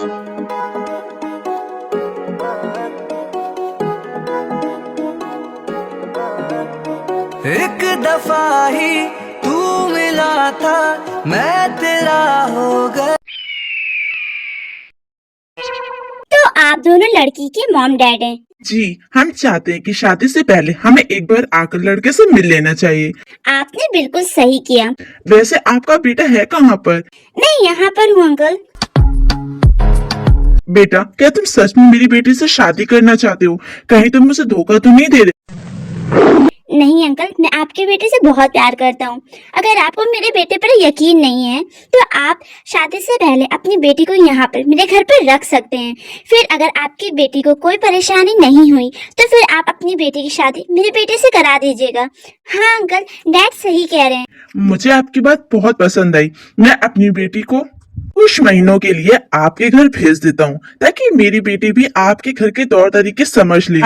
तो आप दोनों लड़की के मॉम डैड हैं? जी, हम चाहते हैं कि शादी से पहले हमें एक बार आकर लड़के से मिल लेना चाहिए। आपने बिल्कुल सही किया। वैसे आपका बेटा है कहाँ पर? मैं यहाँ पर हूँ अंकल। बेटा, क्या तुम सच में मेरी बेटी से शादी करना चाहते हो? कहीं तुम मुझे धोखा तो नहीं दे रहे? नहीं अंकल, मैं आपके बेटे से बहुत प्यार करता हूँ। अगर आपको मेरे बेटे पर यकीन नहीं है तो आप शादी से पहले अपनी बेटी को यहाँ पर मेरे घर पर रख सकते हैं। फिर अगर आपकी बेटी को कोई परेशानी नहीं हुई तो फिर आप अपनी बेटी की शादी मेरे बेटे से करा दीजिएगा। हाँ अंकल, डैड सही कह रहे हैं। मुझे आपकी बात बहुत पसंद आई। मैं अपनी बेटी को कुछ महीनों के लिए आपके घर भेज देता हूँ ताकि मेरी बेटी भी आपके घर के तौर तरीके समझ ले।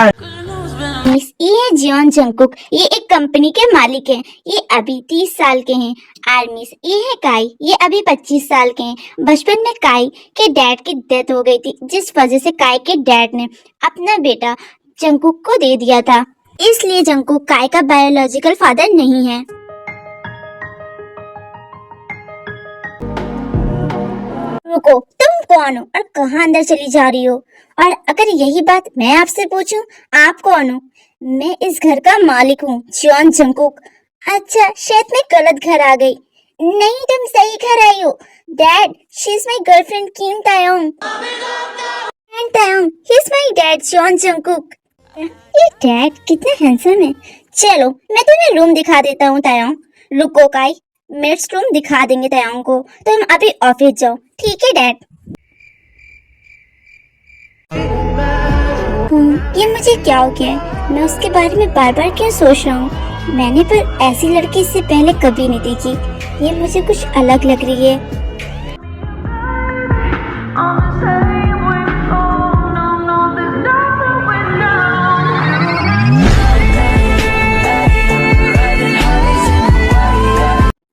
मिस, ये है जियोन जंगकुक। ये एक कंपनी के मालिक हैं। ये अभी 30 साल के हैं। और मिस, ये है काई। ये अभी 25 साल के हैं। बचपन में काई के डैड की डेथ हो गई थी, जिस वजह से काई के डैड ने अपना बेटा जंगकुक को दे दिया था। इसलिए जंगकुक काई का बायोलॉजिकल फादर नहीं है। रुको, तुम कौन हो और कहाँ अंदर चली जा रही हो? और अगर यही बात मैं आपसे पूछूं, आप कौन हो? मैं इस घर का मालिक हूँ, जियोन जंगकुक। अच्छा, शायद मैं गलत घर आ गई। नहीं, तुम सही घर आई हो। Dad, she is my girlfriend Kim Taeyong. And Taeyong, he is my dad Jeon Jungkook. ये डैड कितना हैंडसम है। चलो, मैं तुम्हें रूम दिखा देता हूँ तायोंग। रुको काई, मेड्स रूम दिखा देंगे तायोंग को। तुम अभी ऑफिस जाओ, ठीक है डैड? ये मुझे क्या हो गया है? मैं उसके बारे में बार बार क्यों सोच रहा हूँ? मैंने पर ऐसी लड़की इससे पहले कभी नहीं देखी। ये मुझे कुछ अलग लग रही है।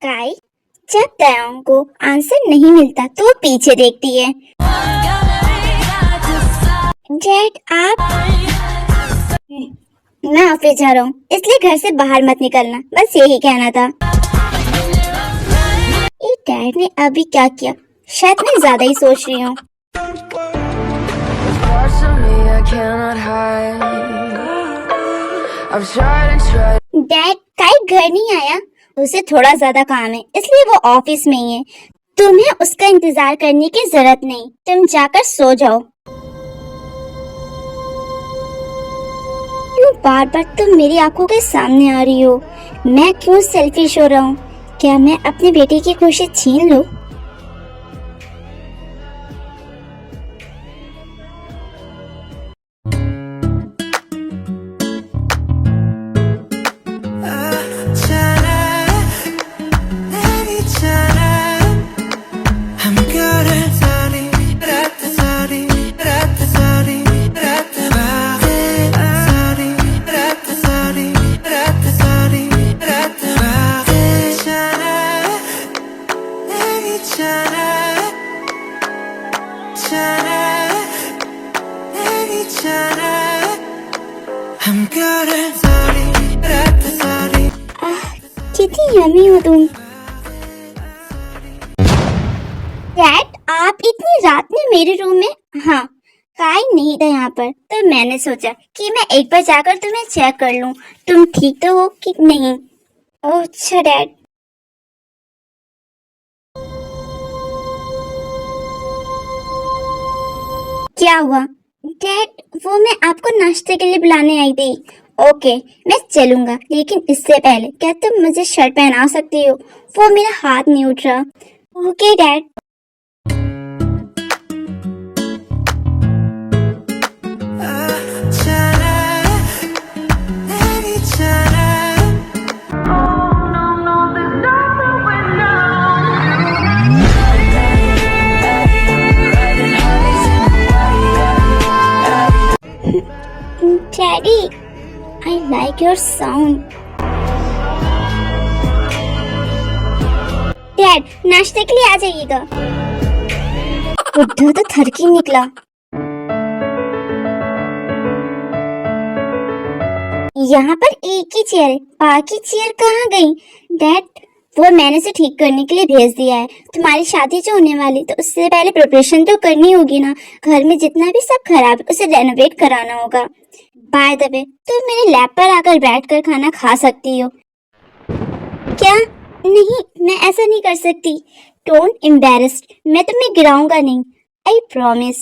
काई, जब तायोंग को आंसर नहीं मिलता तो वो पीछे देखती है। डैड, आप? मैं ऑफिस जा रहा हूँ, इसलिए घर से बाहर मत निकलना, बस यही कहना था। ये डैड ने अभी क्या किया? शायद मैं ज्यादा ही सोच रही हूँ। डैड, काई घर नहीं आया। उसे थोड़ा ज्यादा काम है, इसलिए वो ऑफिस में ही है। तुम्हें उसका इंतजार करने की जरूरत नहीं, तुम जाकर सो जाओ। क्यों बार बार तुम मेरी आंखों के सामने आ रही हो? मैं क्यों सेल्फिश हो रहा हूँ? क्या मैं अपनी बेटी की खुशी छीन लूं? कितनी यम्मी हो तुम। डैड, आप इतनी रात में मेरे रूम में? हाँ, काई नहीं था यहाँ पर, तो मैंने सोचा कि मैं एक बार जाकर तुम्हें चेक कर लूं, तुम ठीक तो हो कि नहीं। ओह अच्छा डैड। क्या हुआ? डैड, वो मैं आपको नाश्ते के लिए बुलाने आई थी। ओके, मैं चलूंगा, लेकिन इससे पहले क्या तुम मुझे शर्ट पहना सकती हो? वो मेरा हाथ नहीं उठ रहा। Okay dad. Daddy, I like your sound. Dad, नाश्ते के लिए आ जाइएगा। बुड्ढा तो थरकी निकला। यहाँ पर एक ही चेयर है, बाकी चेयर कहाँ गई? डैड, वो मैंने उसे ठीक करने के लिए भेज दिया है। तुम्हारी शादी जो होने वाली तो उससे पहले प्रिपरेशन तो करनी होगी ना। घर में जितना भी सब खराब है उसे रेनोवेट कराना होगा। बाय द वे, तुम मेरे लैब पर आकर बैठकर खाना खा सकती हो। क्या? नहीं, मैं ऐसा नहीं कर सकती। डोंट एम्बैरेस्ड, मैं तुम्हें गिराऊंगा नहीं। I promise.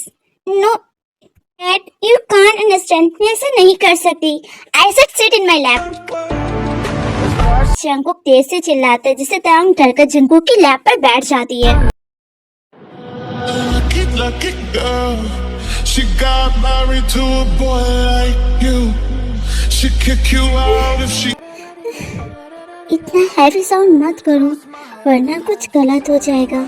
No dad, you can't understand, मैं ऐसा नहीं कर सकती। I said sit in my lap. Jungkook तेज से चिल्लाता है जिससे तायंग डरकर जंकुक की लैप पर बैठ जाती है। Lucky girl, she got married to a boy like you. She'd kick you out if she. इतना हैवी साउंड मत करो वरना कुछ गलत हो जाएगा।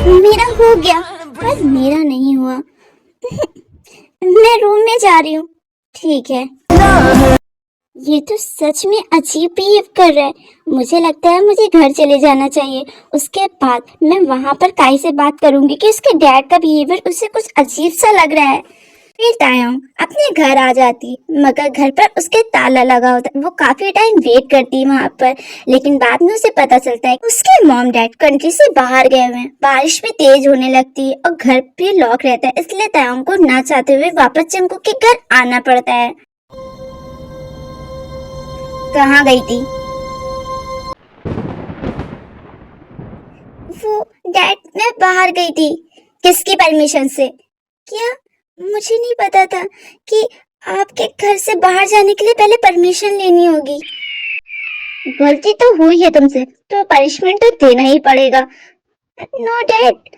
मेरा हो गया पर मेरा नहीं हुआ। मैं रूम में जा रही हूँ। ठीक है। ये तो सच में अजीब बिहेव कर रहा है। मुझे लगता है मुझे घर चले जाना चाहिए। उसके बाद मैं वहां पर काई से बात करूंगी कि उसके डैड का बिहेवियर उसे कुछ अजीब सा लग रहा है। फिर तायंग अपने घर आ जाती मगर घर पर उसके ताला लगा होता है। वो काफी टाइम वेट करती है वहां पर, लेकिन बाद में उसे पता चलता है उसके मॉम डैड कंट्री से बाहर गए हुए हैं। बारिश भी तेज होने लगती है और घर भी लॉक रहता है, इसलिए तायंग को ना चाहते हुए वापस जंकुक के घर आना पड़ता है। कहाँ गई थी वो? डैड, मैं बाहर गई थी। किसकी परमिशन से? क्या? मुझे नहीं पता था कि आपके घर से बाहर जाने के लिए पहले परमिशन लेनी होगी। गलती तो हुई है तुमसे तो पनिशमेंट तो देना ही पड़ेगा। No dad.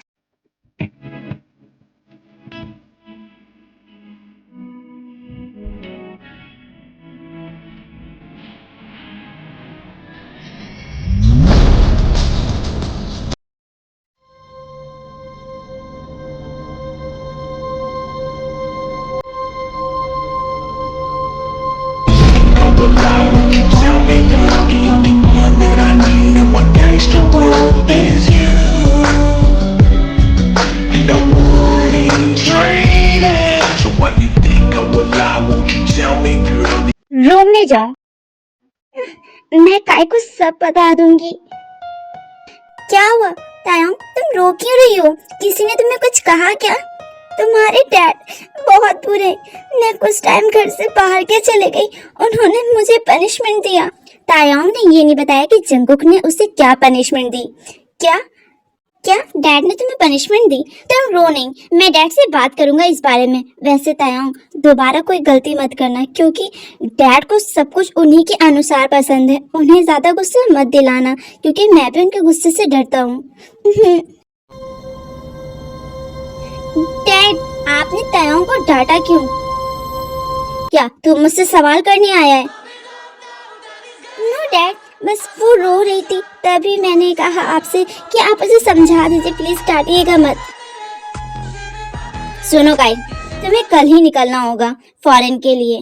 Tell me you're the only one that I need, and what gangsta world is you? And I wouldn't trade it. So what you think of a lie? Won't you tell me, girl? Room में जाओ, मैं काय को सब बता दूंगी। क्या हुआ तायंग, तुम रो क्यों रही हो? किसी ने तुम्हें कुछ कहा क्या? तुम्हारे डैड बहुत बुरे। मैं कुछ टाइम घर से बाहर के चले गई, उन्होंने मुझे पनिशमेंट दिया। तायंग ने ये नहीं बताया कि जंकुक ने उसे क्या पनिशमेंट दी। क्या क्या डैड ने तुम्हें पनिशमेंट दी? तुम रो नहीं, मैं डैड से बात करूंगा इस बारे में। वैसे तायंग, दोबारा कोई गलती मत करना क्योंकि डैड को सब कुछ उन्हीं के अनुसार पसंद है। उन्हें ज्यादा गुस्सा मत दिलाना क्योंकि मैं भी उनके गुस्से से डरता हूँ। डैड, आपने तायंग को डांटा क्यों? क्या तुम मुझसे सवाल करने आया है? नो डैड, बस वो रो रही थी तभी मैंने कहा आपसे कि आप उसे समझा दीजिए, प्लीज डांटिएगा मत। सुनो काई, तुम्हें कल ही निकलना होगा फॉरेन के लिए।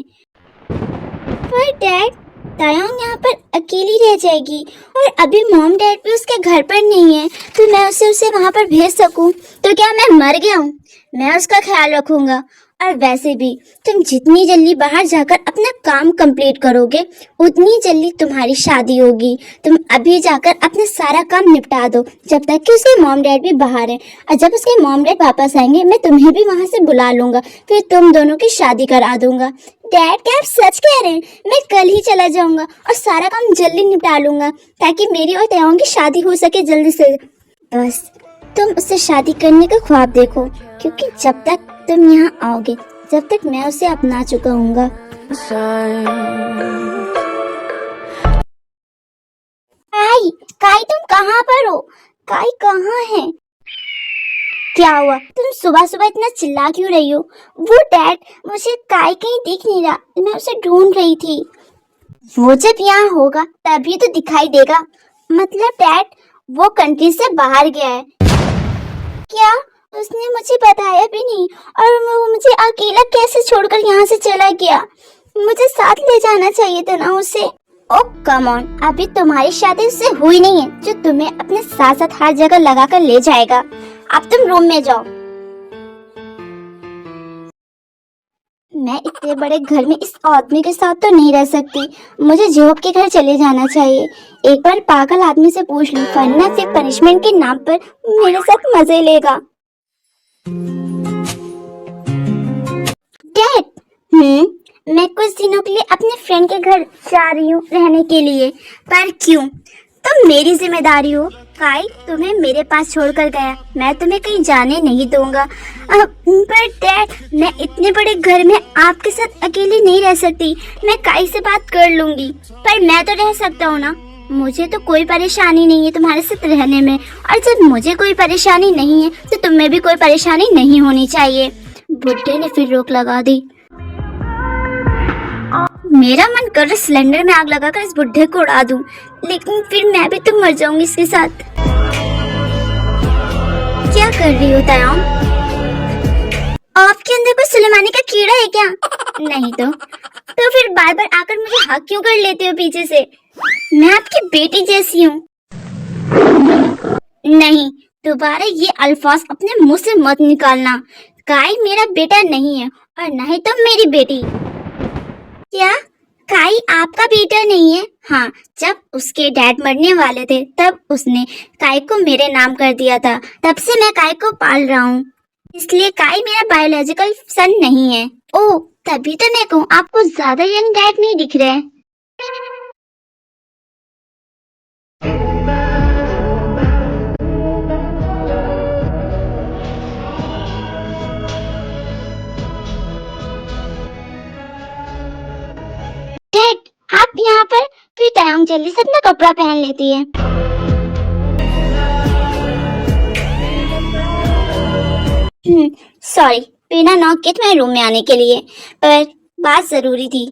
पर डैड, तायंग यहाँ पर अकेली रह जाएगी और अभी मॉम डैड भी उसके घर पर नहीं है, तो मैं उसे वहाँ पर भेज सकूँ? तो क्या मैं मर गया हूँ? मैं उसका ख्याल रखूंगा। और वैसे भी तुम जितनी जल्दी बाहर जाकर अपना काम कंप्लीट करोगे उतनी जल्दी तुम्हारी शादी होगी। तुम अभी जाकर अपना सारा काम निपटा दो जब तक कि उसके मॉम डैड भी बाहर हैं। और जब उसके मॉम डैड वापस आएंगे मैं तुम्हें भी वहां से बुला लूंगा, फिर तुम दोनों की शादी करा दूंगा। डैड, क्या आप सच कह रहे हैं? मैं कल ही चला जाऊंगा और सारा काम जल्दी निपटा लूंगा ताकि मेरी और तायंग की शादी हो सके जल्दी से। बस तुम उससे शादी करने का ख्वाब देखो क्योंकि जब तक तुम यहाँ आओगे जब तक मैं उसे अपना चुका हूँगा। काई, काई तुम कहाँ पर हो? काई कहाँ है? क्या हुआ? तुम सुबह सुबह इतना चिल्ला क्यों रही हो? वो डैड, मुझे काय कहीं दिख नहीं रहा, मैं उसे ढूंढ रही थी। वो जब यहाँ होगा तभी तो दिखाई देगा। मतलब डैड वो कंट्री से बाहर गया है। क्या? उसने मुझे बताया भी नहीं, और वो मुझे अकेला कैसे छोड़कर यहाँ से चला गया? मुझे साथ ले जाना चाहिए था ना उसे। ओ कम ऑन, अभी तुम्हारी शादी उससे हुई नहीं है जो तुम्हें अपने साथ साथ हर जगह लगा कर ले जाएगा। अब तुम रूम में जाओ। मैं इतने बड़े घर में इस आदमी के साथ तो नहीं रह सकती, मुझे जॉब के घर चले जाना चाहिए। एक बार पागल आदमी से पूछ लूं, वरना सिर्फ पनिशमेंट के नाम पर मेरे साथ मजे लेगा। डैड, मैं कुछ दिनों के लिए अपने फ्रेंड के घर जा रही हूँ रहने के लिए। पर क्यों? तुम मेरी जिम्मेदारी हो। काई तुम्हें मेरे पास छोड़कर गया, मैं तुम्हें कहीं जाने नहीं दूंगा। पर डैड, मैं इतने बड़े घर में आपके साथ अकेले नहीं रह सकती। मैं काई से बात कर लूंगी, पर मैं तो रह सकता हूँ ना। मुझे तो कोई परेशानी नहीं है तुम्हारे साथ रहने में, और जब मुझे कोई परेशानी नहीं है तो तुम्हें भी कोई परेशानी नहीं होनी चाहिए। बुड्ढे ने फिर रोक लगा दी। मेरा मन कर रहा सिलेंडर में आग लगाकर इस बुड्ढे को उड़ा दूं, लेकिन फिर मैं भी तो मर जाऊंगी इसके साथ। क्या कर रही हो तायाम? आपके अंदर कोई सुलेमानी का कीड़ा है क्या? नहीं तो फिर बार बार आकर मुझे हक क्यों कर लेते हो पीछे से? मैं आपकी बेटी जैसी हूँ। नहीं, दोबारा ये अल्फाज अपने मुंह से मत निकालना। काई मेरा बेटा नहीं है, और न ही तो मेरी बेटी। क्या काई आपका बेटा नहीं है? हाँ, जब उसके डैड मरने वाले थे तब उसने काई को मेरे नाम कर दिया था, तब से मैं काई को पाल रहा हूँ। इसलिए काई मेरा बायोलॉजिकल सन नहीं है। ओह, तभी तो मैं कहूँ आपको ज्यादा यंग डैड नहीं दिख रहे। डैड, आप यहाँ पर? फिर तायंग जल्दी से अपना कपड़ा पहन लेती है। सॉरी, बिना नॉक के तुम्हारे रूम में आने के लिए, पर बात जरूरी थी।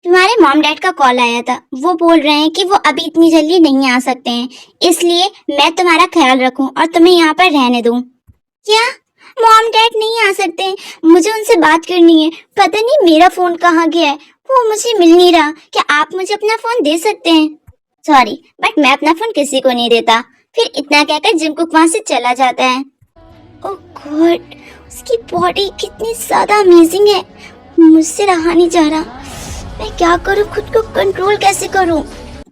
तुम्हारे मॉम डैड का कॉल आया था, वो बोल रहे हैं कि वो अभी इतनी जल्दी नहीं आ सकते हैं, इसलिए मैं तुम्हारा ख्याल रखूं और तुम्हें यहाँ पर रहने दूं। क्या मॉम डैड नहीं आ सकते? मुझे उनसे बात करनी है। पता नहीं मेरा फोन कहाँ गया है, वो मुझे मिल नहीं रहा। क्या आप मुझे अपना फोन दे सकते हैं? सॉरी, बट मैं अपना फोन किसी को नहीं देता। फिर इतना कहकर जिमकुक वहाँ से चला जाता है। ओह गॉड, उसकी बॉडी कितनी ज्यादा अमेजिंग है, मुझसे रहा नहीं जा रहा। मैं क्या करूँ, खुद को कंट्रोल कैसे करूँ?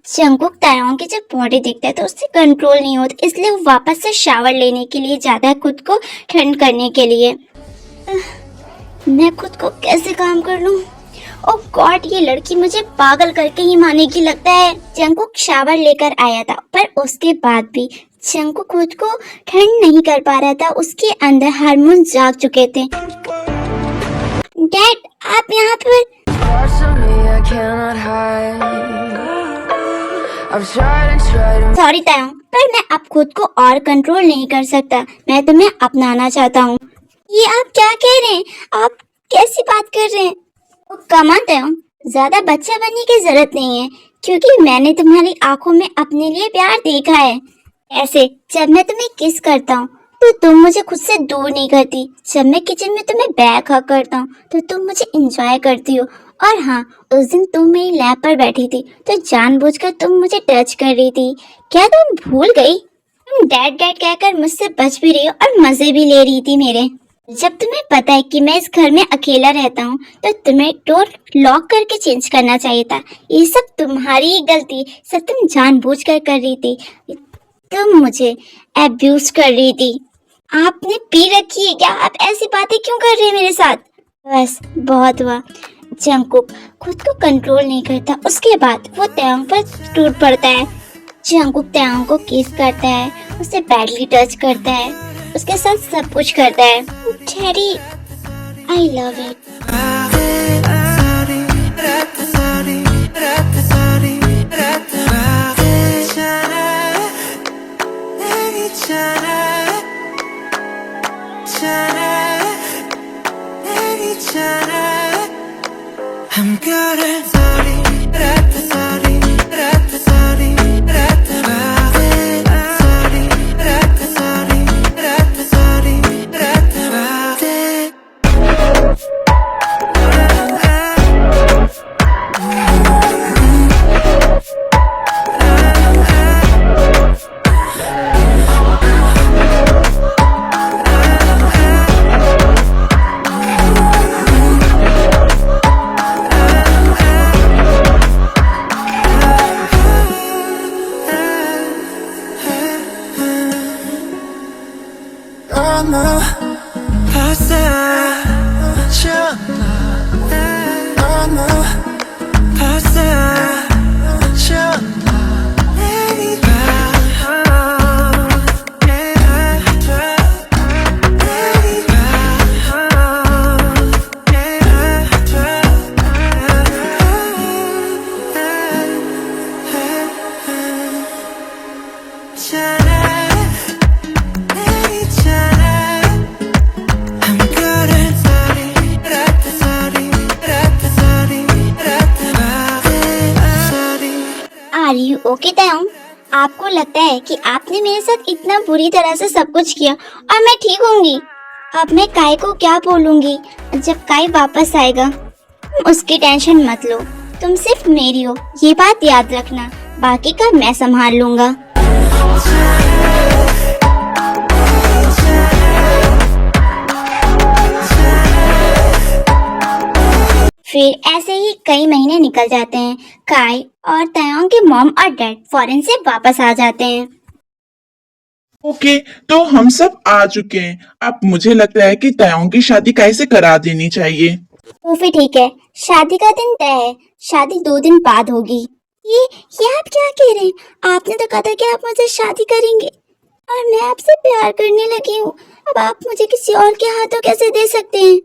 जंगकुक तायंग की जब बॉडी देखता है तो उससे कंट्रोल नहीं होता, इसलिए वो वापस से शावर लेने के लिए जाता है खुद को ठंड करने के लिए। मैं खुद को कैसे काम कर लूँ? ओह गॉड, ये लड़की मुझे पागल करके ही मानेगी लगता है। जंगकुक शावर लेकर आया था, पर उसके बाद भी जंगकुक खुद को ठंड नहीं कर पा रहा था, उसके अंदर हार्मोन जाग चुके थे। डैड, आप यहाँ पर? सॉरी तायंग, पर मैं अब खुद को और कंट्रोल नहीं कर सकता। मैं तुम्हें अपनाना चाहता हूँ। ये आप क्या कह रहे हैं? आप कैसी बात कर रहे हैं? कम ऑन तायंग, ज्यादा बच्चा बनने की जरूरत नहीं है, क्योंकि मैंने तुम्हारी आंखों में अपने लिए प्यार देखा है। ऐसे जब मैं तुम्हें किस करता हूँ तो तुम मुझे खुद से दूर नहीं करती। जब मैं किचन में तुम्हें बैक हक करता हूँ तो तुम मुझे एंजॉय करती हो। और हाँ, उस दिन तुम मेरी लैप पर बैठी थी तो जानबूझकर तुम मुझे टच कर रही थी। क्या तुम भूल गई? तुम डैड डैड कहकर मुझसे बच भी रही हो और मजे भी ले रही थी मेरे। जब तुम्हें पता है कि मैं इस घर में अकेला रहता हूँ तो तुम्हें डोर लॉक करके चेंज करना चाहिए था। ये सब तुम्हारी ही गलती, सब तुम जानबूझकर कर रही थी। तुम मुझे अब्यूज कर रही थी। आपने पी रखी है क्या? आप ऐसी बातें क्यों कर रहे हैं मेरे साथ? बस बहुत हुआ। जंगकुक खुद को कंट्रोल नहीं करता, उसके बाद वो तायंग पर टूट पड़ता है। जंगकुक तायंग को किस करता है, उसे बैडली टच करता है, उसके साथ सब कुछ करता है। Daddy, I love it. good at sorry, sorry, sorry, are you okay तायंग? आपको लगता है कि आपने मेरे साथ इतना बुरी तरह से सब कुछ किया और मैं ठीक होंगी? अब मैं काय को क्या बोलूंगी जब काय वापस आएगा? उसकी टेंशन मत लो, तुम सिर्फ मेरी हो, ये बात याद रखना। बाकी का मैं संभाल लूंगा। फिर ऐसे ही कई महीने निकल जाते हैं। काय और तायोंग के मॉम और डैड फॉरेन से वापस आ जाते हैं। ओके, तो हम सब आ चुके हैं। अब मुझे लगता है कि तायोंग की शादी कैसे करा देनी चाहिए। तो फिर ठीक है, शादी का दिन तय है। शादी 2 दिन बाद होगी। ये आप क्या कह रहे हैं? आपने तो कहा था कि आप मुझसे शादी करेंगे और मैं आपसे प्यार करने लगी हूँ। अब आप मुझे किसी और के हाथों कैसे दे सकते हैं?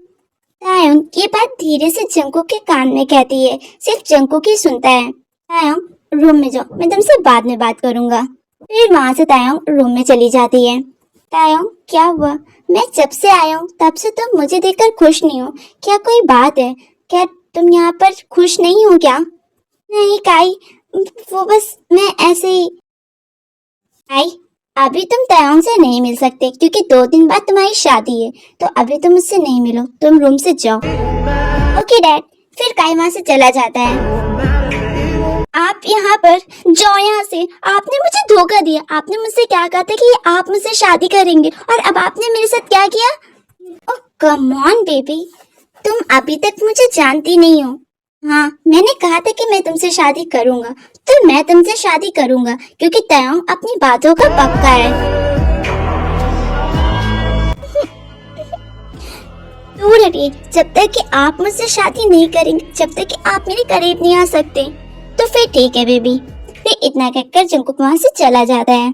तायोंग ये बात धीरे से जंकुक के कान में कहती है। सिर्फ जंकुक ही सुनता है। तायोंग रूम में जाओ, मैं तुमसे बाद में बात करूंगा। फिर वहां से तायोंग रूम में चली जाती है। तायोंग क्या हुआ? मैं जब से आया हूँ तब से तुम मुझे देखकर खुश नहीं हो। क्या कोई बात है? क्या तुम यहाँ पर खुश नहीं हो क्या? नहीं काई, वो बस मैं ऐसे ही। काई, अभी तुम तायोंग से नहीं मिल सकते क्योंकि 2 दिन बाद तुम्हारी शादी है। तो अभी तुम मुझसे नहीं मिलो, तुम रूम से जाओ। Okay dad. फिर काई वहां से चला जाता है। आप यहाँ पर जाओ, यहाँ से। आपने मुझे धोखा दिया। आपने मुझसे क्या कहा था कि आप मुझसे शादी करेंगे और अब आपने मेरे साथ क्या किया? ओह कम ऑन बेबी, तुम अभी तक मुझे जानती नहीं हो। हाँ, मैंने कहा था कि मैं तुमसे शादी करूंगा, तो मैं तुमसे शादी करूंगा क्योंकि तायोंग अपनी बातों का पक्का है। दूर हटिए, जब तक कि आप मुझसे शादी नहीं करेंगे, जब तक कि आप मेरे करीब नहीं आ सकते। तो फिर ठीक है बेबी। फिर इतना कहकर जंकुक वहां से चला जाता है।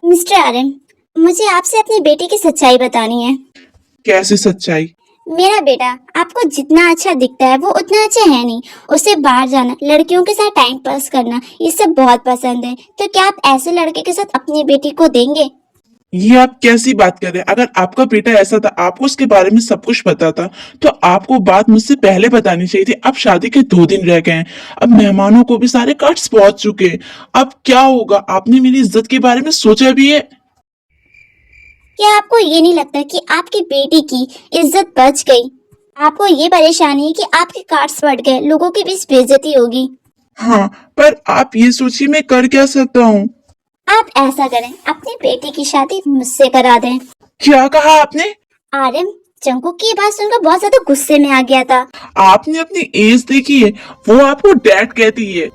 मिस्टर आर्यन, मुझे आपसे अपनी बेटी की सच्चाई बतानी है। कैसी सच्चाई? मेरा बेटा आपको जितना अच्छा दिखता है वो उतना अच्छा है नहीं। उसे बाहर जाना, लड़कियों के साथ टाइम पास करना, ये सब बहुत पसंद है। तो क्या आप ऐसे लड़के के साथ अपनी बेटी को देंगे? ये आप कैसी बात कर रहे हैं? अगर आपका बेटा ऐसा था, आपको उसके बारे में सब कुछ पता था, तो आपको बात मुझसे पहले बतानी चाहिए थी। अब शादी के 2 दिन रह गए हैं, अब मेहमानों को भी सारे कार्ड्स पहुंच चुके हैं। अब क्या होगा? आपने मेरी इज्जत के बारे में सोचा भी है? क्या आपको ये नहीं लगता कि आपकी बेटी की इज्जत बच गई? आपको ये परेशानी है कि आपके कार्ड्स बढ़ गए, लोगों के बीच बेइज्जती होगी। हाँ, पर आप ये सोचिए मैं कर क्या सकता हूँ। आप ऐसा करें, अपनी बेटी की शादी मुझसे करा दें। क्या कहा आपने? आर्यन जंकुक की बात सुनकर बहुत ज्यादा गुस्से में आ गया था। आपने अपनी एज देखी है, वो आपको डैड कहती है,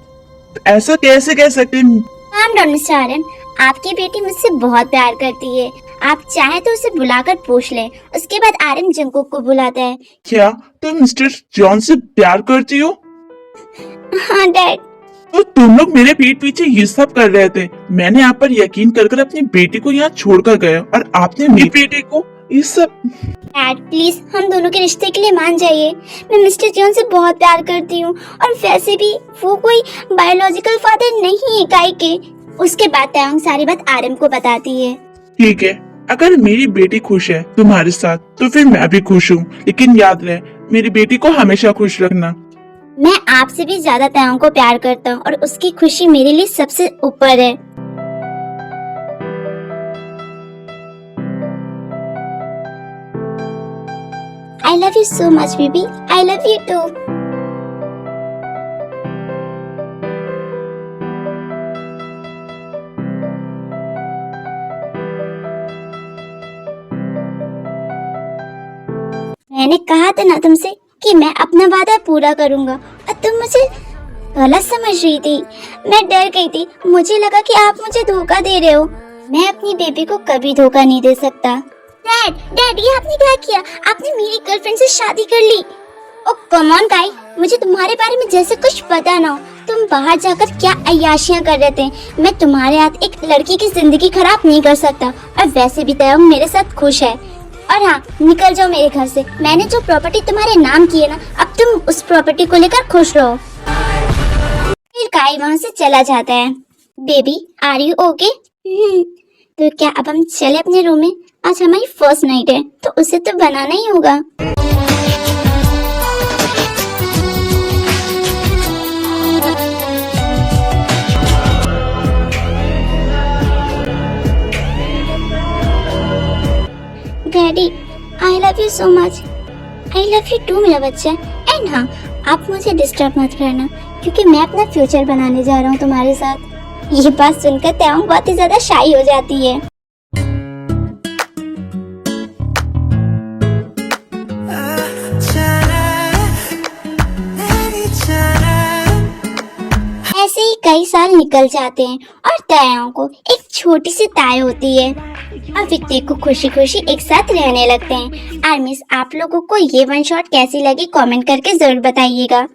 ऐसा कैसे कह सकते हैं? काम डाउन मिस्टर आर्यन, आपकी बेटी मुझसे बहुत प्यार करती है। आप चाहे तो उसे बुलाकर पूछ लें। उसके बाद आर्यन जंकुक को बुलाता है। क्या तुम मिस्टर जॉन से प्यार करती हो? हाँ डैड। तो तुम लोग मेरे पीठ पीछे ये सब कर रहे थे। मैंने आप पर यकीन कर अपनी बेटी को यहाँ छोड़कर गया और आपने मेरी बेटी को ये सब। डैड प्लीज हम दोनों के रिश्ते के लिए मान जाइए। मैं मिस्टर जॉन से बहुत प्यार करती हूँ और वैसे भी वो कोई बायोलॉजिकल फादर नहीं है काई के। उसके बाद तायोंग सारी बात आर्यन को बताती है। ठीक है, अगर मेरी बेटी खुश है तुम्हारे साथ तो फिर मैं भी खुश हूँ। लेकिन याद रहे, मेरी बेटी को हमेशा खुश रखना। मैं आपसे भी ज्यादा तायों को प्यार करता हूँ और उसकी खुशी मेरे लिए सबसे ऊपर है। I love you so much, baby. I love you too. मैंने कहा था ना तुमसे कि मैं अपना वादा पूरा करूंगा और तुम मुझे गलत समझ रही थी। मैं डर गई थी, मुझे लगा कि आप मुझे धोखा दे रहे हो। मैं अपनी बेबी को कभी धोखा नहीं दे सकता। डैड, ये आपने क्या किया? आपने मेरी गर्लफ्रेंड से शादी कर ली। ओ कम ऑन गाई, मुझे तुम्हारे बारे में जैसे कुछ पता ना हो। तुम बाहर जाकर क्या अय्याशियां कर रहे थे। मैं तुम्हारे हाथ एक लड़की की जिंदगी खराब नहीं कर सकता और वैसे भी तयंग मेरे साथ खुश है। और हाँ, निकल जाओ मेरे घर से। मैंने जो प्रॉपर्टी तुम्हारे नाम की है ना, अब तुम उस प्रॉपर्टी को लेकर खुश रहो। फिर काई वहाँ से चला जाता है। Baby, are you okay? तो क्या अब हम चले अपने रूम में? आज हमारी फर्स्ट नाइट है तो उसे तो बनाना ही होगा। Daddy, I love you so much. I love you too मेरा बच्चा। एंड हाँ, आप मुझे डिस्टर्ब मत करना क्योंकि मैं अपना फ्यूचर बनाने जा रहा हूँ तुम्हारे साथ। ये बात सुनकर तयंग बहुत ही ज्यादा शाई हो जाती है। ऐसे ही कई साल निकल जाते हैं और तायाओं को एक छोटी सी ताय होती है और विक्टी को खुशी खुशी एक साथ रहने लगते हैं। आर्मीज, आप लोगों को ये वन शॉट कैसी लगी कमेंट करके जरूर बताइएगा।